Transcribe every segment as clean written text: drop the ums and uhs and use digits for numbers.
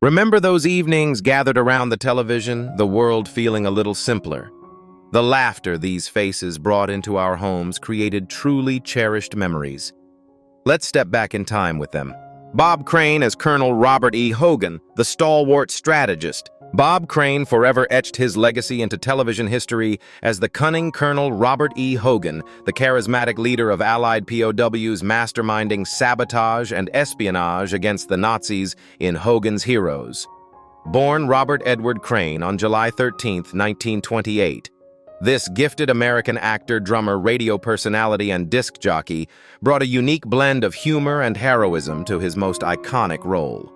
Remember those evenings gathered around the television, the world feeling a little simpler? The laughter these faces brought into our homes created truly cherished memories. Let's step back in time with them. Bob Crane as Colonel Robert E. Hogan, the stalwart strategist. Bob Crane forever etched his legacy into television history as the cunning Colonel Robert E. Hogan, the charismatic leader of Allied POWs masterminding sabotage and espionage against the Nazis in Hogan's Heroes. Born Robert Edward Crane on July 13, 1928. This gifted American actor, drummer, radio personality, and disc jockey brought a unique blend of humor and heroism to his most iconic role.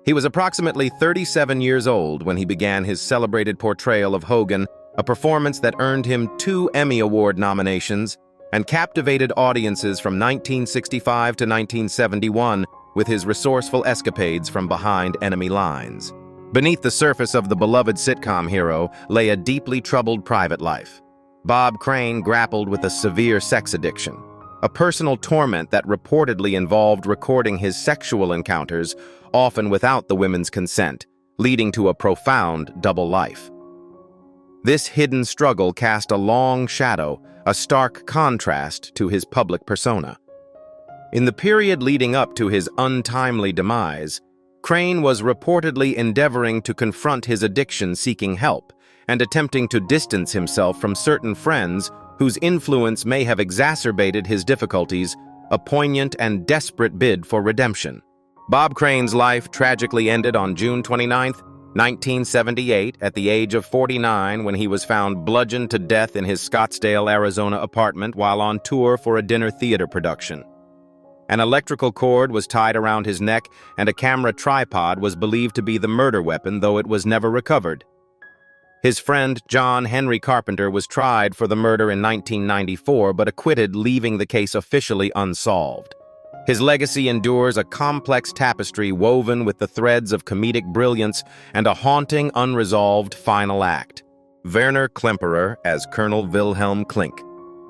He was approximately 37 years old when he began his celebrated portrayal of Hogan, a performance that earned him 2 Emmy Award nominations and captivated audiences from 1965 to 1971 with his resourceful escapades from behind enemy lines. Beneath the surface of the beloved sitcom hero lay a deeply troubled private life. Bob Crane grappled with a severe sex addiction, a personal torment that reportedly involved recording his sexual encounters, often without the women's consent, leading to a profound double life. This hidden struggle cast a long shadow, a stark contrast to his public persona. In the period leading up to his untimely demise, Crane was reportedly endeavoring to confront his addiction, seeking help, and attempting to distance himself from certain friends whose influence may have exacerbated his difficulties, a poignant and desperate bid for redemption. Bob Crane's life tragically ended on June 29, 1978, at the age of 49 when he was found bludgeoned to death in his Scottsdale, Arizona apartment while on tour for a dinner theater production. An electrical cord was tied around his neck, and a camera tripod was believed to be the murder weapon, though it was never recovered. His friend John Henry Carpenter was tried for the murder in 1994, but acquitted, leaving the case officially unsolved. His legacy endures a complex tapestry woven with the threads of comedic brilliance and a haunting, unresolved final act. Werner Klemperer as Colonel Wilhelm Klink,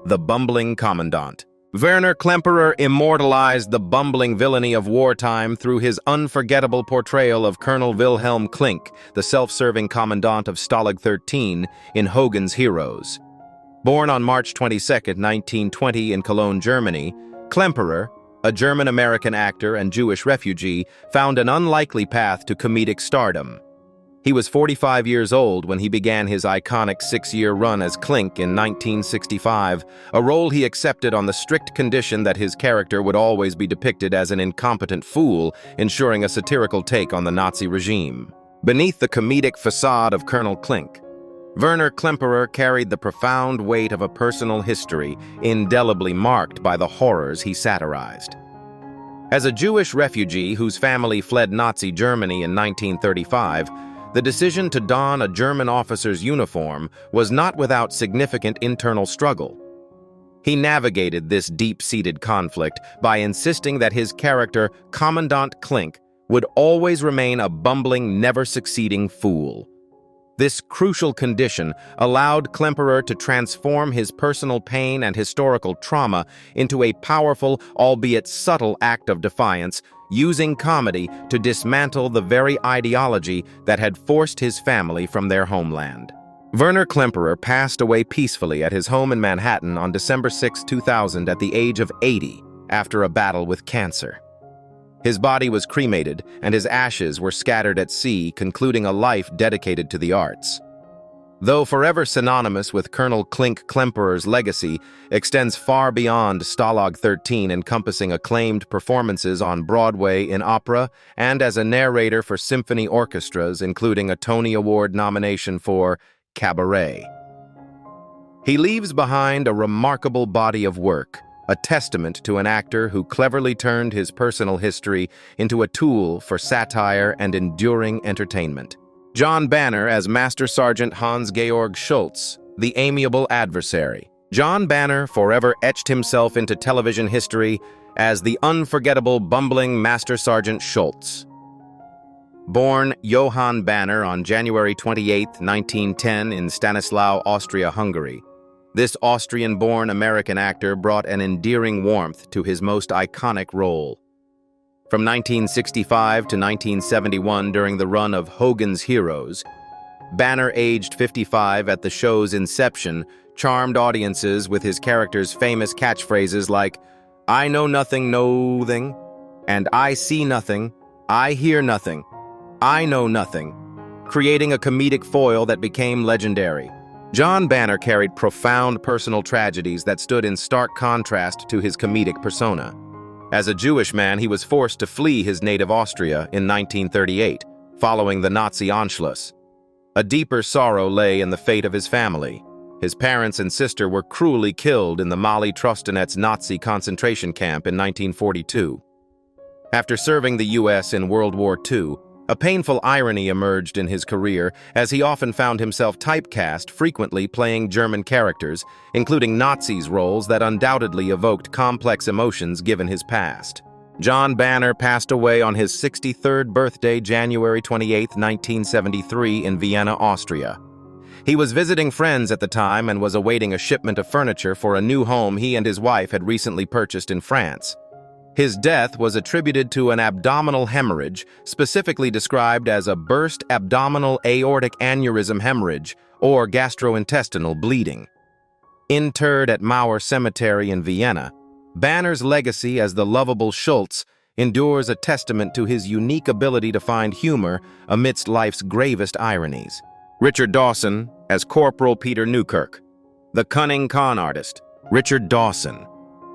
the bumbling commandant. Werner Klemperer immortalized the bumbling villainy of wartime through his unforgettable portrayal of Colonel Wilhelm Klink, the self-serving commandant of Stalag 13 in Hogan's Heroes. Born on March 22, 1920 in Cologne, Germany, Klemperer, a German-American actor and Jewish refugee, found an unlikely path to comedic stardom. He was 45 years old when he began his iconic 6-year run as Klink in 1965, a role he accepted on the strict condition that his character would always be depicted as an incompetent fool, ensuring a satirical take on the Nazi regime. Beneath the comedic facade of Colonel Klink, Werner Klemperer carried the profound weight of a personal history, indelibly marked by the horrors he satirized. As a Jewish refugee whose family fled Nazi Germany in 1935, the decision to don a German officer's uniform was not without significant internal struggle. He navigated this deep-seated conflict by insisting that his character, Commandant Klink, would always remain a bumbling, never-succeeding fool. This crucial condition allowed Klemperer to transform his personal pain and historical trauma into a powerful, albeit subtle act of defiance, using comedy to dismantle the very ideology that had forced his family from their homeland. Werner Klemperer passed away peacefully at his home in Manhattan on December 6, 2000 at the age of 80 after a battle with cancer. His body was cremated and his ashes were scattered at sea, concluding a life dedicated to the arts. Though forever synonymous with Colonel Klink, Klemperer's legacy extends far beyond Stalag 13, encompassing acclaimed performances on Broadway in opera and as a narrator for symphony orchestras, including a Tony Award nomination for Cabaret. He leaves behind a remarkable body of work, a testament to an actor who cleverly turned his personal history into a tool for satire and enduring entertainment. John Banner as Master Sergeant Hans-Georg Schultz, the amiable adversary. John Banner forever etched himself into television history as the unforgettable bumbling Master Sergeant Schultz. Born Johann Banner on January 28, 1910 in Stanislaw, Austria-Hungary, this Austrian-born American actor brought an endearing warmth to his most iconic role. From 1965 to 1971, during the run of Hogan's Heroes, Banner, aged 55 at the show's inception, charmed audiences with his character's famous catchphrases like, "I know nothing, no-thing," and "I see nothing, I hear nothing, I know nothing," creating a comedic foil that became legendary. John Banner carried profound personal tragedies that stood in stark contrast to his comedic persona. As a Jewish man, he was forced to flee his native Austria in 1938, following the Nazi Anschluss. A deeper sorrow lay in the fate of his family. His parents and sister were cruelly killed in the Mali Trostenetz Nazi concentration camp in 1942. After serving the U.S. in World War II, a painful irony emerged in his career, as he often found himself typecast, frequently playing German characters, including Nazis' roles that undoubtedly evoked complex emotions given his past. John Banner passed away on his 63rd birthday, January 28, 1973, in Vienna, Austria. He was visiting friends at the time and was awaiting a shipment of furniture for a new home he and his wife had recently purchased in France. His death was attributed to an abdominal hemorrhage, specifically described as a burst abdominal aortic aneurysm hemorrhage or gastrointestinal bleeding. Interred at Mauer Cemetery in Vienna, Banner's legacy as the lovable Schultz endures, a testament to his unique ability to find humor amidst life's gravest ironies. Richard Dawson as Corporal Peter Newkirk. The cunning con artist, Richard Dawson,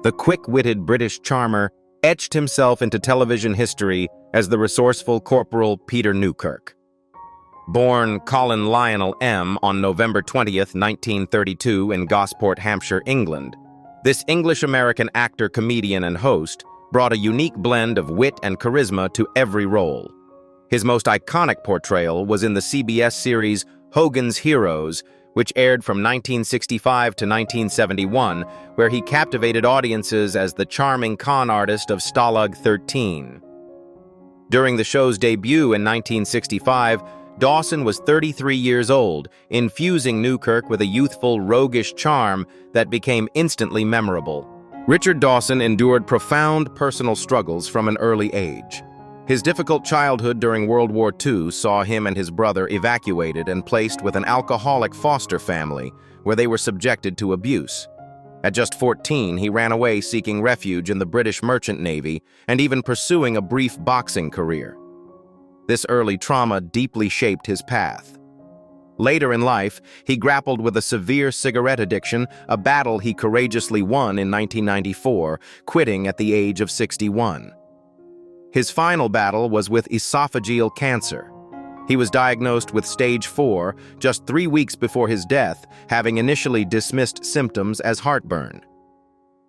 the quick-witted British charmer, etched himself into television history as the resourceful Corporal Peter Newkirk. Born Colin Lionel M. on November 20th, 1932 in Gosport, Hampshire, England, this English-American actor, comedian, and host brought a unique blend of wit and charisma to every role. His most iconic portrayal was in the CBS series Hogan's Heroes, which aired from 1965 to 1971, where he captivated audiences as the charming con artist of Stalag 13. During the show's debut in 1965, Dawson was 33 years old, infusing Newkirk with a youthful, roguish charm that became instantly memorable. Richard Dawson endured profound personal struggles from an early age. His difficult childhood during World War II saw him and his brother evacuated and placed with an alcoholic foster family, where they were subjected to abuse. At just 14, he ran away seeking refuge in the British Merchant Navy and even pursuing a brief boxing career. This early trauma deeply shaped his path. Later in life, he grappled with a severe cigarette addiction, a battle he courageously won in 1994, quitting at the age of 61. His final battle was with esophageal cancer. He was diagnosed with stage 4 just 3 weeks before his death, having initially dismissed symptoms as heartburn.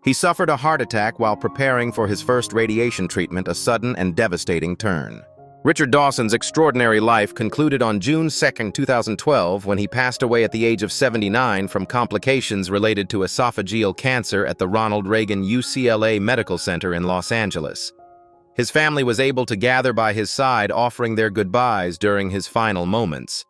He suffered a heart attack while preparing for his first radiation treatment, a sudden and devastating turn. Richard Dawson's extraordinary life concluded on June 2, 2012, when he passed away at the age of 79 from complications related to esophageal cancer at the Ronald Reagan UCLA Medical Center in Los Angeles. His family was able to gather by his side, offering their goodbyes during his final moments.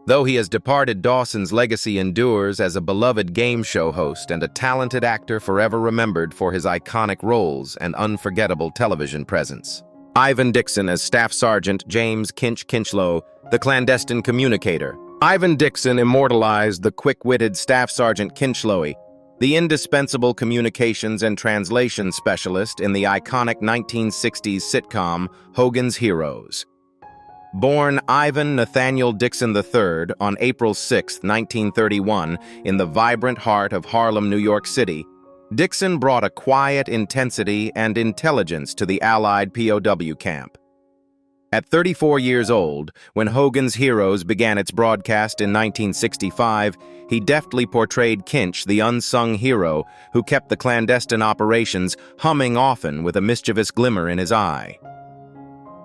Though he has departed, Dawson's legacy endures as a beloved game show host and a talented actor forever remembered for his iconic roles and unforgettable television presence. Ivan Dixon as Staff Sergeant James Kinchloe, the clandestine communicator. Ivan Dixon immortalized the quick-witted Staff Sergeant Kinchloe, the indispensable communications and translation specialist in the iconic 1960s sitcom Hogan's Heroes. Born Ivan Nathaniel Dixon III on April 6, 1931, in the vibrant heart of Harlem, New York City, Dixon brought a quiet intensity and intelligence to the Allied POW camp. At 34 years old, when Hogan's Heroes began its broadcast in 1965, he deftly portrayed Kinch, the unsung hero who kept the clandestine operations humming, often with a mischievous glimmer in his eye.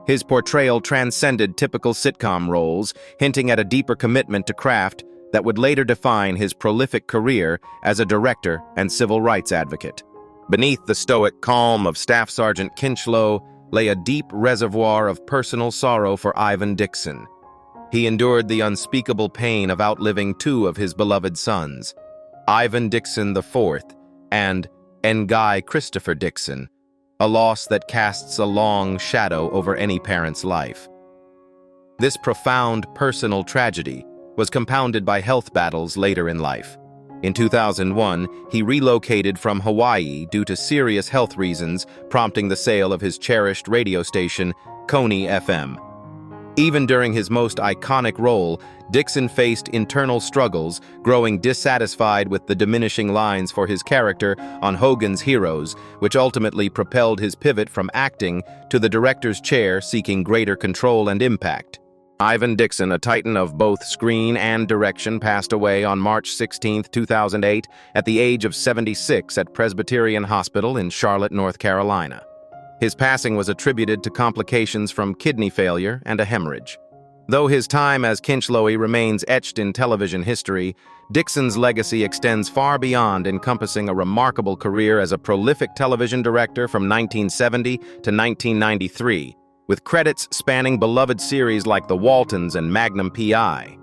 His portrayal transcended typical sitcom roles, hinting at a deeper commitment to craft that would later define his prolific career as a director and civil rights advocate. Beneath the stoic calm of Staff Sergeant Kinchloe lay a deep reservoir of personal sorrow for Ivan Dixon. He endured the unspeakable pain of outliving 2 of his beloved sons, Ivan Dixon IV and Ngai Christopher Dixon, a loss that casts a long shadow over any parent's life. This profound personal tragedy was compounded by health battles later in life. In 2001, he relocated from Hawaii due to serious health reasons, prompting the sale of his cherished radio station, Coney FM. Even during his most iconic role, Dixon faced internal struggles, growing dissatisfied with the diminishing lines for his character on Hogan's Heroes, which ultimately propelled his pivot from acting to the director's chair, seeking greater control and impact. Ivan Dixon, a titan of both screen and direction, passed away on March 16, 2008, at the age of 76 at Presbyterian Hospital in Charlotte, North Carolina. His passing was attributed to complications from kidney failure and a hemorrhage. Though his time as Kinchloe remains etched in television history, Dixon's legacy extends far beyond, encompassing a remarkable career as a prolific television director from 1970 to 1993, with credits spanning beloved series like The Waltons and Magnum P.I.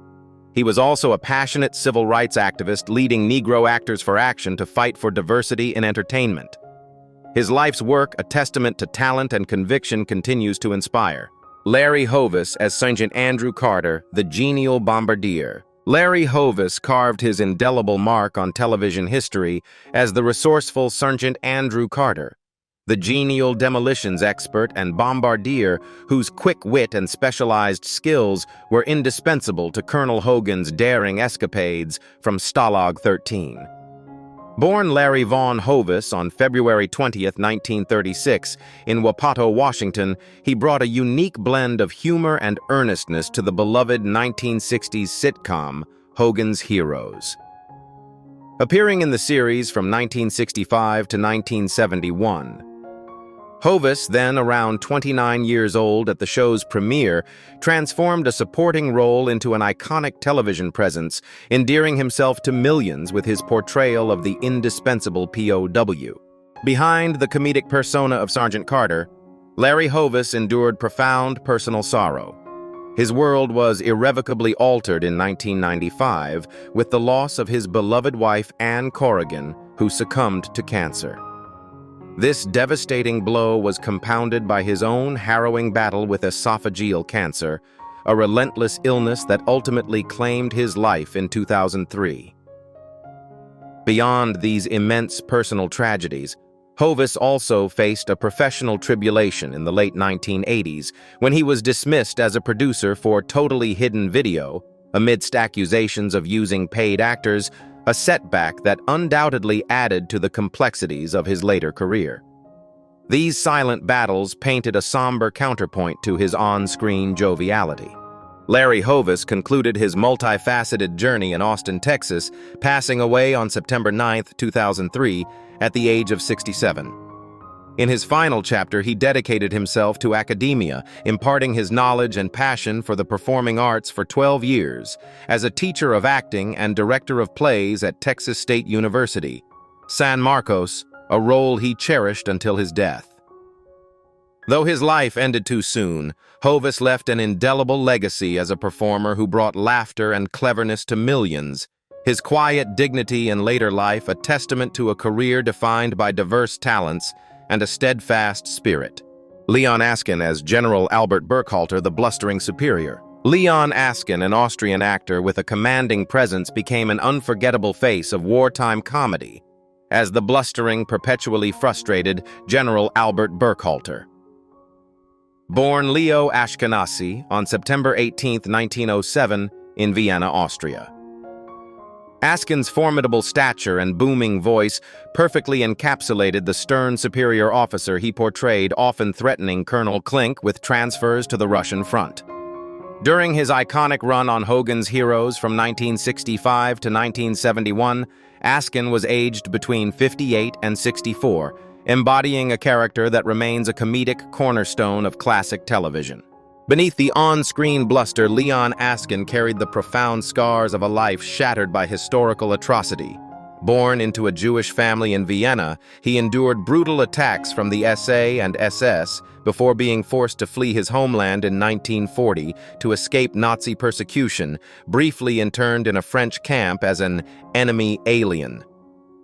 He was also a passionate civil rights activist, leading Negro Actors for Action to fight for diversity in entertainment. His life's work, a testament to talent and conviction, continues to inspire. Larry Hovis as Sergeant Andrew Carter, the genial bombardier. Larry Hovis carved his indelible mark on television history as the resourceful Sergeant Andrew Carter, the genial demolitions expert and bombardier whose quick wit and specialized skills were indispensable to Colonel Hogan's daring escapades from Stalag 13. Born Larry Vaughn Hovis on February 20, 1936, in Wapato, Washington, he brought a unique blend of humor and earnestness to the beloved 1960s sitcom, Hogan's Heroes. Appearing in the series from 1965 to 1971, Hovis, then around 29 years old at the show's premiere, transformed a supporting role into an iconic television presence, endearing himself to millions with his portrayal of the indispensable POW. Behind the comedic persona of Sergeant Carter, Larry Hovis endured profound personal sorrow. His world was irrevocably altered in 1995 with the loss of his beloved wife, Ann Corrigan, who succumbed to cancer. This devastating blow was compounded by his own harrowing battle with esophageal cancer, a relentless illness that ultimately claimed his life in 2003. Beyond these immense personal tragedies, Hovis also faced a professional tribulation in the late 1980s when he was dismissed as a producer for Totally Hidden Video amidst accusations of using paid actors, a setback that undoubtedly added to the complexities of his later career. These silent battles painted a somber counterpoint to his on-screen joviality. Larry Hovis concluded his multifaceted journey in Austin, Texas, passing away on September 9, 2003, at the age of 67. In his final chapter, he dedicated himself to academia, imparting his knowledge and passion for the performing arts for 12 years, as a teacher of acting and director of plays at Texas State University, San Marcos, a role he cherished until his death. Though his life ended too soon, Hovis left an indelible legacy as a performer who brought laughter and cleverness to millions, his quiet dignity in later life a testament to a career defined by diverse talents and a steadfast spirit. Leon Askin as General Albert Burkhalter, the blustering superior. Leon Askin, an Austrian actor with a commanding presence, became an unforgettable face of wartime comedy as the blustering, perpetually frustrated General Albert Burkhalter. Born Leo Ashkenazi on September 18, 1907, in Vienna, Austria. Askin's formidable stature and booming voice perfectly encapsulated the stern superior officer he portrayed, often threatening Colonel Klink with transfers to the Russian front. During his iconic run on Hogan's Heroes from 1965 to 1971, Askin was aged between 58 and 64, embodying a character that remains a comedic cornerstone of classic television. Beneath the on-screen bluster, Leon Askin carried the profound scars of a life shattered by historical atrocity. Born into a Jewish family in Vienna, he endured brutal attacks from the SA and SS before being forced to flee his homeland in 1940 to escape Nazi persecution, briefly interned in a French camp as an enemy alien.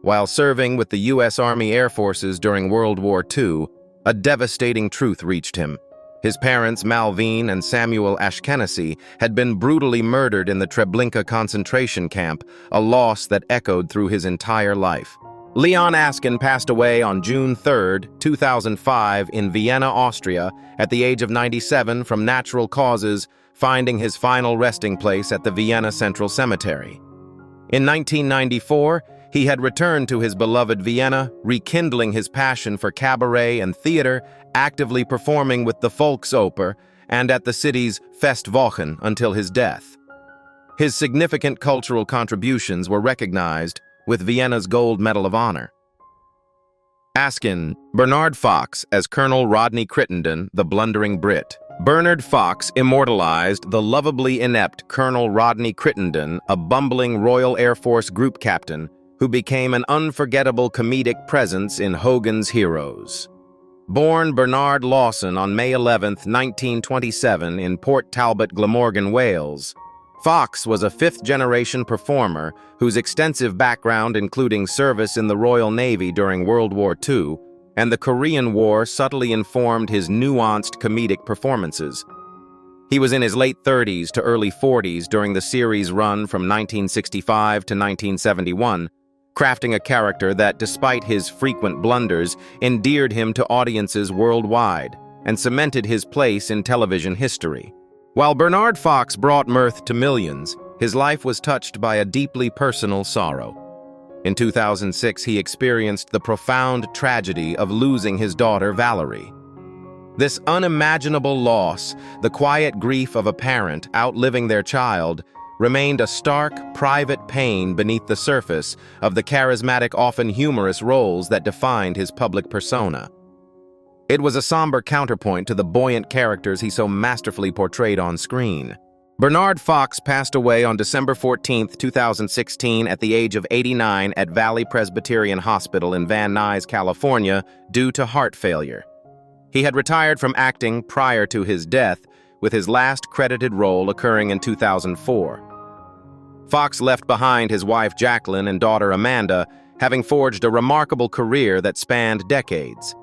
While serving with the U.S. Army Air Forces during World War II, A devastating truth reached him. His parents, Malvine and Samuel Ashkenazi, had been brutally murdered in the Treblinka concentration camp, a loss that echoed through his entire life. Leon Askin passed away on June 3, 2005, in Vienna, Austria, at the age of 97 from natural causes, finding his final resting place at the Vienna Central Cemetery. In 1994, he had returned to his beloved Vienna, rekindling his passion for cabaret and theater, actively performing with the Volksoper and at the city's Festwochen until his death. His significant cultural contributions were recognized with Vienna's Gold Medal of Honor. Askin, Bernard Fox as Colonel Rodney Crittendon, the blundering Brit. Bernard Fox immortalized the lovably inept Colonel Rodney Crittendon, a bumbling Royal Air Force group captain who became an unforgettable comedic presence in Hogan's Heroes. Born Bernard Lawson on May 11, 1927 in Port Talbot, Glamorgan, Wales, Fox was a fifth-generation performer whose extensive background, including service in the Royal Navy during World War II and the Korean War, subtly informed his nuanced comedic performances. He was in his late 30s to early 40s during the series run from 1965 to 1971, crafting a character that, despite his frequent blunders, endeared him to audiences worldwide and cemented his place in television history. While Bernard Fox brought mirth to millions, his life was touched by a deeply personal sorrow. In 2006, he experienced the profound tragedy of losing his daughter, Valerie. This unimaginable loss, the quiet grief of a parent outliving their child, remained a stark, private pain beneath the surface of the charismatic, often humorous roles that defined his public persona. It was a somber counterpoint to the buoyant characters he so masterfully portrayed on screen. Bernard Fox passed away on December 14, 2016, at the age of 89 at Valley Presbyterian Hospital in Van Nuys, California, due to heart failure. He had retired from acting prior to his death, with his last credited role occurring in 2004. Fox left behind his wife Jacqueline and daughter Amanda, having forged a remarkable career that spanned decades.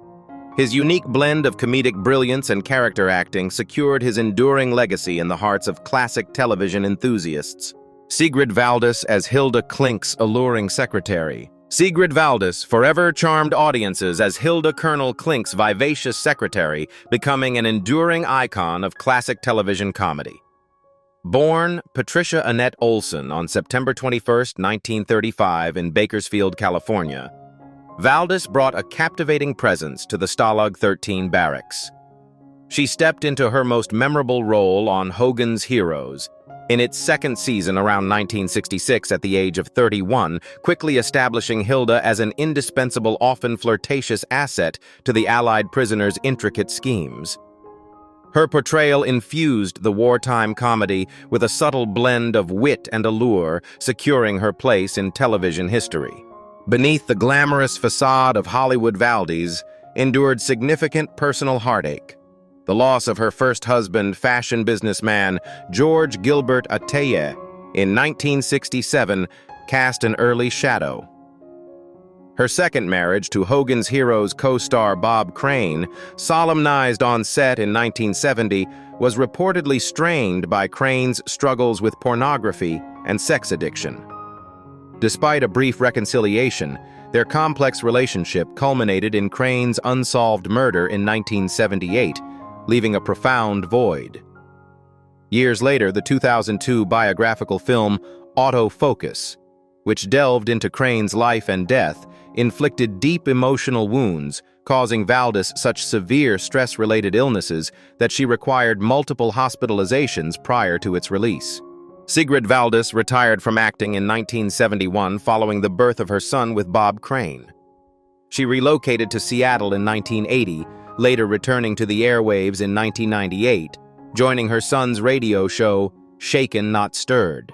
His unique blend of comedic brilliance and character acting secured his enduring legacy in the hearts of classic television enthusiasts. Sigrid Valdis as Hilda, Klink's alluring secretary. Sigrid Valdis forever charmed audiences as Hilda, Colonel Klink's vivacious secretary, becoming an enduring icon of classic television comedy. Born Patricia Annette Olson on September 21, 1935 in Bakersfield, California, Valdis brought a captivating presence to the Stalag 13 barracks. She stepped into her most memorable role on Hogan's Heroes in its second season around 1966 at the age of 31, quickly establishing Hilda as an indispensable, often flirtatious asset to the Allied prisoners' intricate schemes. Her portrayal infused the wartime comedy with a subtle blend of wit and allure, securing her place in television history. Beneath the glamorous facade of Hollywood, Valdis endured significant personal heartache. The loss of her first husband, fashion businessman George Gilbert Ateye, in 1967, cast an early shadow. Her second marriage to Hogan's Heroes co-star Bob Crane, solemnized on set in 1970, was reportedly strained by Crane's struggles with pornography and sex addiction. Despite a brief reconciliation, their complex relationship culminated in Crane's unsolved murder in 1978, leaving a profound void. Years later, the 2002 biographical film Autofocus, which delved into Crane's life and death, inflicted deep emotional wounds, causing Valdis such severe stress-related illnesses that she required multiple hospitalizations prior to its release. Sigrid Valdis retired from acting in 1971 following the birth of her son with Bob Crane. She relocated to Seattle in 1980, later returning to the airwaves in 1998, joining her son's radio show, Shaken Not Stirred.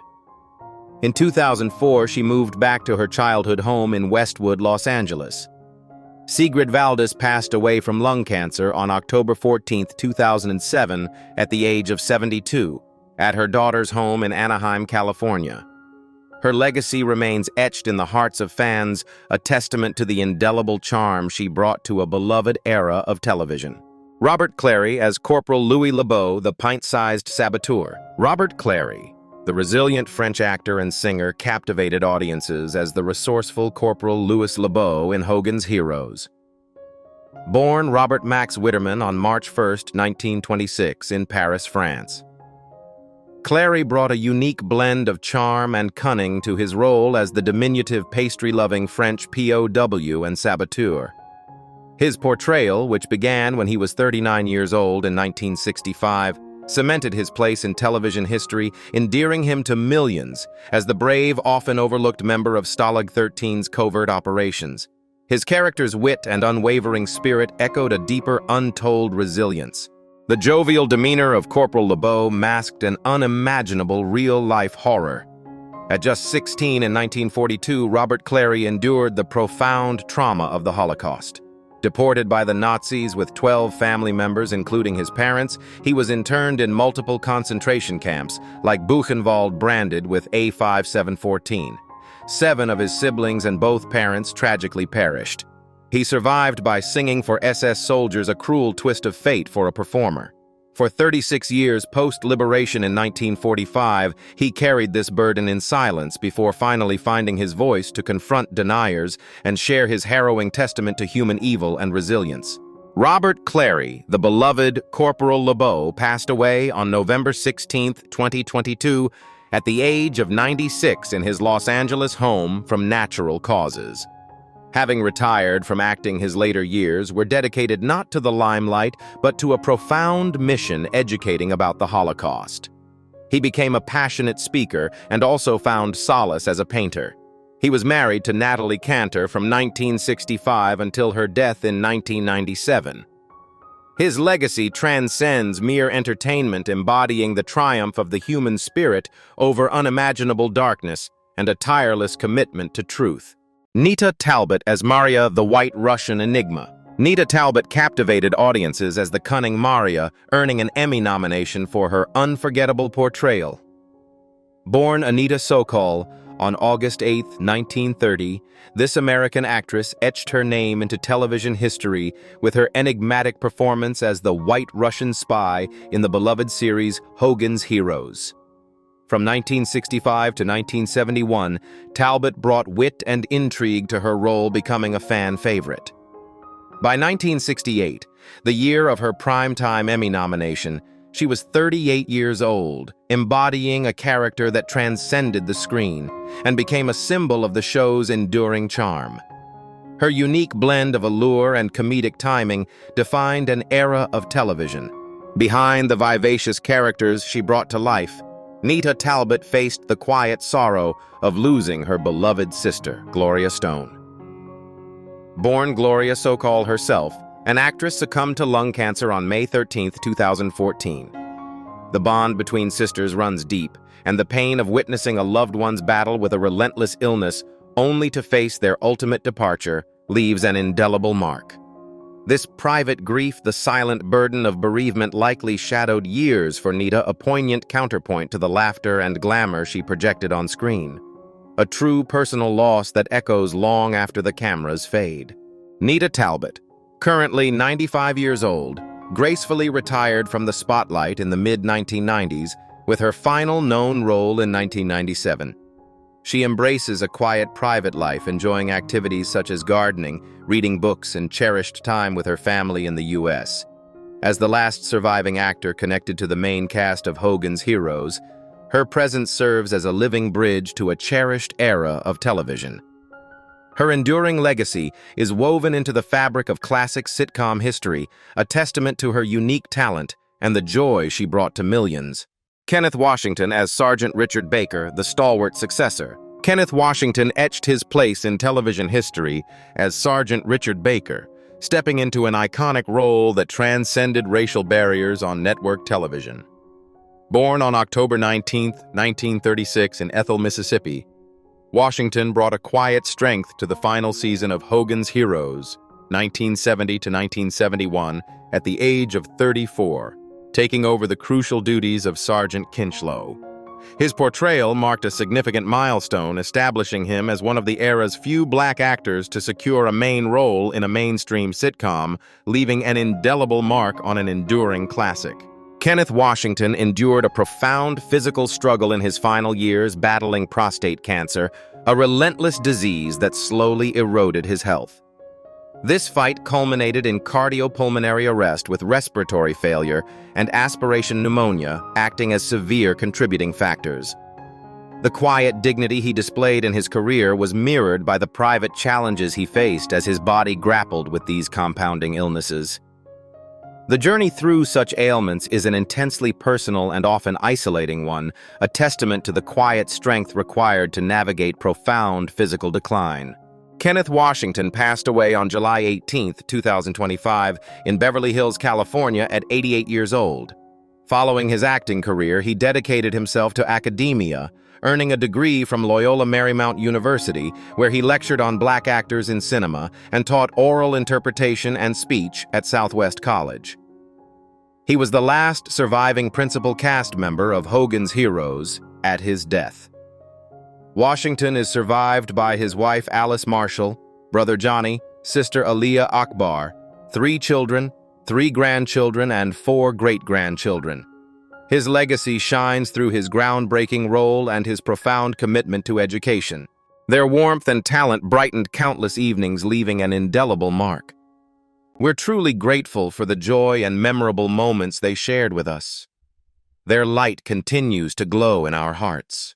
In 2004, she moved back to her childhood home in Westwood, Los Angeles. Sigrid Valdis passed away from lung cancer on October 14, 2007, at the age of 72, at her daughter's home in Anaheim, California. Her legacy remains etched in the hearts of fans, a testament to the indelible charm she brought to a beloved era of television. Robert Clary as Corporal Louis LeBeau, the pint-sized saboteur. Robert Clary, the resilient French actor and singer, captivated audiences as the resourceful Corporal Louis LeBeau in Hogan's Heroes. Born Robert Max Witterman on March 1, 1926, in Paris, France. Clary brought a unique blend of charm and cunning to his role as the diminutive pastry-loving French POW and saboteur. His portrayal, which began when he was 39 years old in 1965, cemented his place in television history, endearing him to millions as the brave, often overlooked member of Stalag 13's covert operations. His character's wit and unwavering spirit echoed a deeper, untold resilience. The jovial demeanor of Corporal LeBeau masked an unimaginable real-life horror. At just 16 in 1942, Robert Clary endured the profound trauma of the Holocaust. Deported by the Nazis with 12 family members, including his parents, he was interned in multiple concentration camps, like Buchenwald, branded with A5714. 7 of his siblings and both parents tragically perished. He survived by singing for SS soldiers a cruel twist of fate for a performer. For 36 years post-liberation in 1945, he carried this burden in silence before finally finding his voice to confront deniers and share his harrowing testament to human evil and resilience. Robert Clary, the beloved Corporal LeBeau, passed away on November 16, 2022, at the age of 96 in his Los Angeles home from natural causes. Having retired from acting, his later years were dedicated not to the limelight, but to a profound mission educating about the Holocaust. He became a passionate speaker and also found solace as a painter. He was married to Natalie Cantor from 1965 until her death in 1997. His legacy transcends mere entertainment, embodying the triumph of the human spirit over unimaginable darkness and a tireless commitment to truth. Nita Talbot as Marya, the White Russian Enigma. Nita Talbot captivated audiences as the cunning Marya, earning an Emmy nomination for her unforgettable portrayal. Born Anita Sokol on August 8, 1930, this American actress etched her name into television history with her enigmatic performance as the White Russian spy in the beloved series Hogan's Heroes. From 1965 to 1971, Talbot brought wit and intrigue to her role, becoming a fan favorite. By 1968, the year of her primetime Emmy nomination, she was 38 years old, embodying a character that transcended the screen and became a symbol of the show's enduring charm. Her unique blend of allure and comedic timing defined an era of television. Behind the vivacious characters she brought to life, Nita Talbot faced the quiet sorrow of losing her beloved sister, Gloria Stone. Born Gloria Sokol herself, an actress succumbed to lung cancer on May 13, 2014. The bond between sisters runs deep, and the pain of witnessing a loved one's battle with a relentless illness only to face their ultimate departure leaves an indelible mark. This private grief, the silent burden of bereavement, likely shadowed years for Nita, a poignant counterpoint to the laughter and glamour she projected on screen. A true personal loss that echoes long after the cameras fade. Nita Talbot, currently 95 years old, gracefully retired from the spotlight in the mid-1990s with her final known role in 1997. She embraces a quiet private life, enjoying activities such as gardening, reading books, and cherished time with her family in the U.S. As the last surviving actor connected to the main cast of Hogan's Heroes, her presence serves as a living bridge to a cherished era of television. Her enduring legacy is woven into the fabric of classic sitcom history, a testament to her unique talent and the joy she brought to millions. Kenneth Washington as Sergeant Richard Baker, the stalwart successor. Kenneth Washington etched his place in television history as Sergeant Richard Baker, stepping into an iconic role that transcended racial barriers on network television. Born on October 19, 1936 in Ethel, Mississippi, Washington brought a quiet strength to the final season of Hogan's Heroes, 1970 to 1971, at the age of 34. Taking over the crucial duties of Sergeant Kinchloe. His portrayal marked a significant milestone, establishing him as one of the era's few black actors to secure a main role in a mainstream sitcom, leaving an indelible mark on an enduring classic. Kenneth Washington endured a profound physical struggle in his final years, battling prostate cancer, a relentless disease that slowly eroded his health. This fight culminated in cardiopulmonary arrest with respiratory failure and aspiration pneumonia acting as severe contributing factors. The quiet dignity he displayed in his career was mirrored by the private challenges he faced as his body grappled with these compounding illnesses. The journey through such ailments is an intensely personal and often isolating one, a testament to the quiet strength required to navigate profound physical decline. Kenneth Washington passed away on July 18, 2025, in Beverly Hills, California, at 88 years old. Following his acting career, he dedicated himself to academia, earning a degree from Loyola Marymount University, where he lectured on black actors in cinema and taught oral interpretation and speech at Southwest College. He was the last surviving principal cast member of Hogan's Heroes at his death. Washington is survived by his wife Alice Marshall, brother Johnny, sister Aliyah Akbar, 3 children, 3 grandchildren, and 4 great-grandchildren. His legacy shines through his groundbreaking role and his profound commitment to education. Their warmth and talent brightened countless evenings, leaving an indelible mark. We're truly grateful for the joy and memorable moments they shared with us. Their light continues to glow in our hearts.